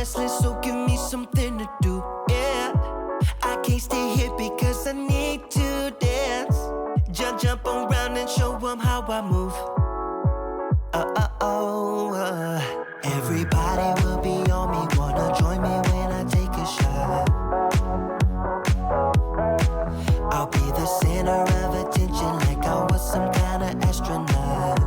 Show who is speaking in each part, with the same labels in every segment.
Speaker 1: restless, so give me something to do, yeah. I can't stay here because I need to dance. Jump around and show them how I move. Everybody will be on me, wanna join me when I take a shot. I'll be the center of attention like I was some kind of astronaut.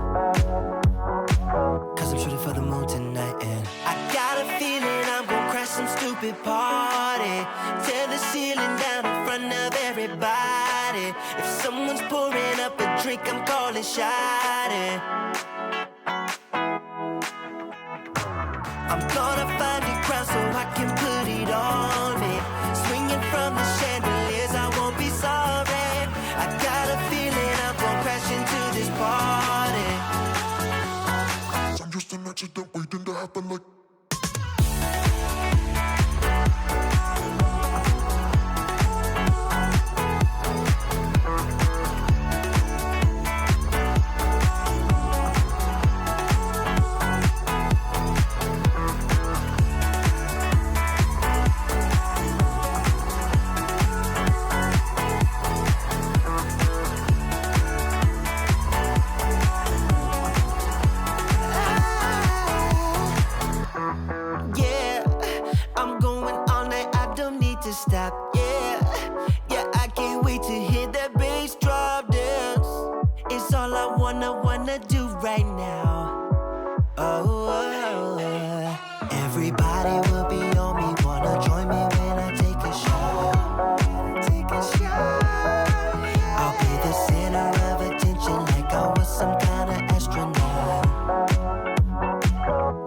Speaker 1: Cause I'm shooting for the moon tonight and I got a feeling I'm gonna crash some stupid party. Tear the ceiling down in front of everybody. If someone's pouring up a drink, I'm calling shawty. I'm gonna find a crowd so I can put it on me. Swinging from the chandeliers, I won't be sorry. I got a feeling I'm gonna crash into this party.
Speaker 2: I'm just an accident waiting to happen like.
Speaker 1: Stop, yeah, I can't wait to hear that bass drop dance. It's all I wanna do right now. Everybody will be on me, wanna join me when I take a shot. I'll be the center of attention like I was some kind of astronaut.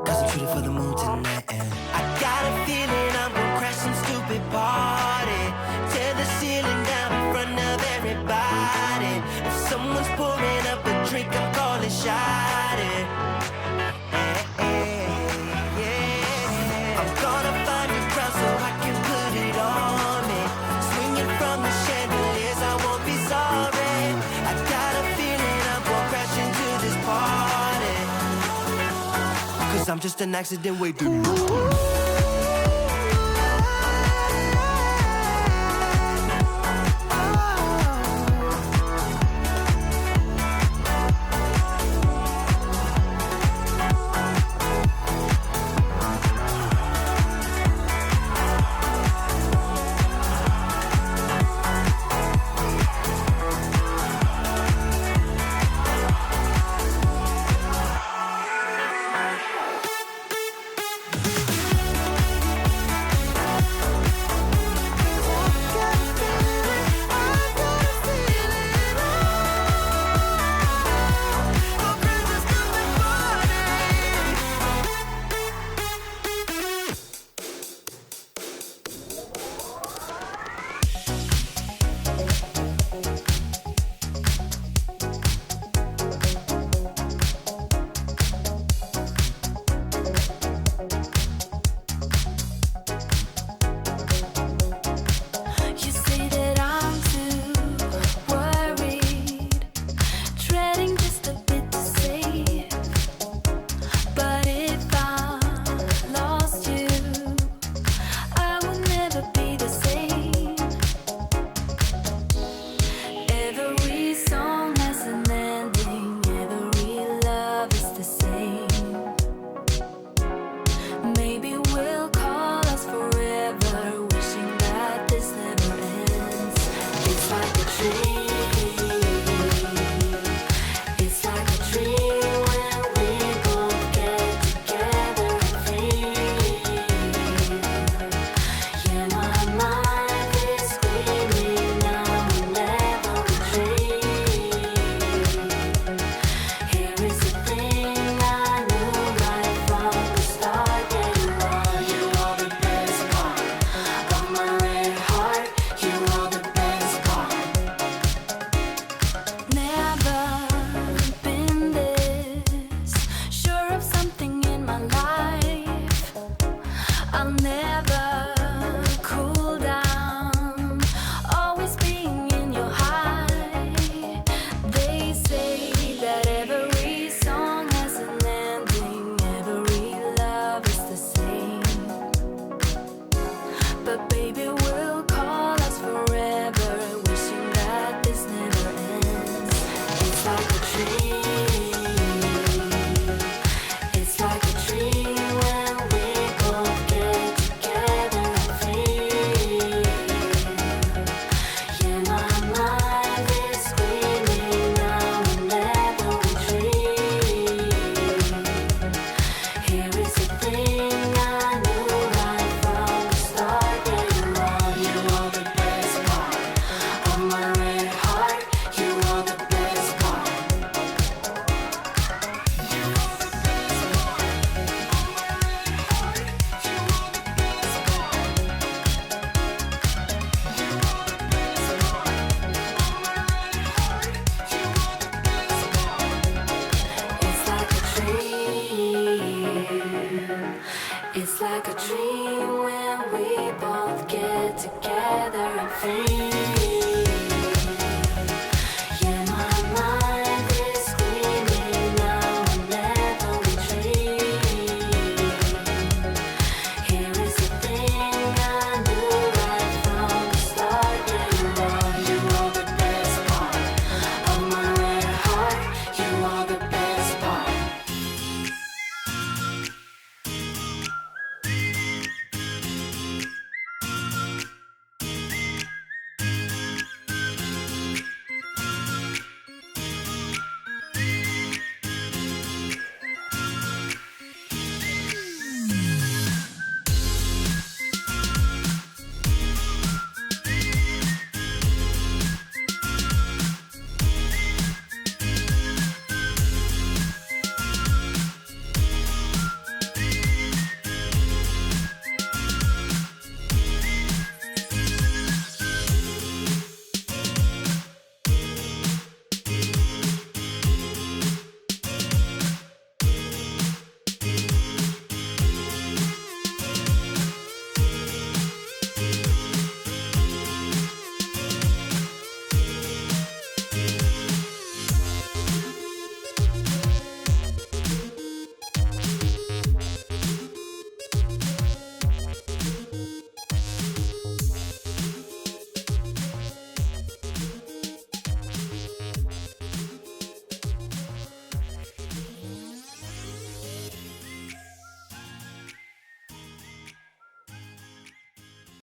Speaker 1: Cause I'm shooting for the moon tonight and I got a feeling I'm gonna crash some stupid party. Tear the ceiling down in front of everybody. If someone's pouring up a drink, I'm calling shawty. I'm gonna find a crowd so I can put it on me. Swinging from the chandeliers, I won't be sorry. I got a feeling I'm gonna crash into this party. Cause I'm just an accident waiting. like a dream when we both get together and free.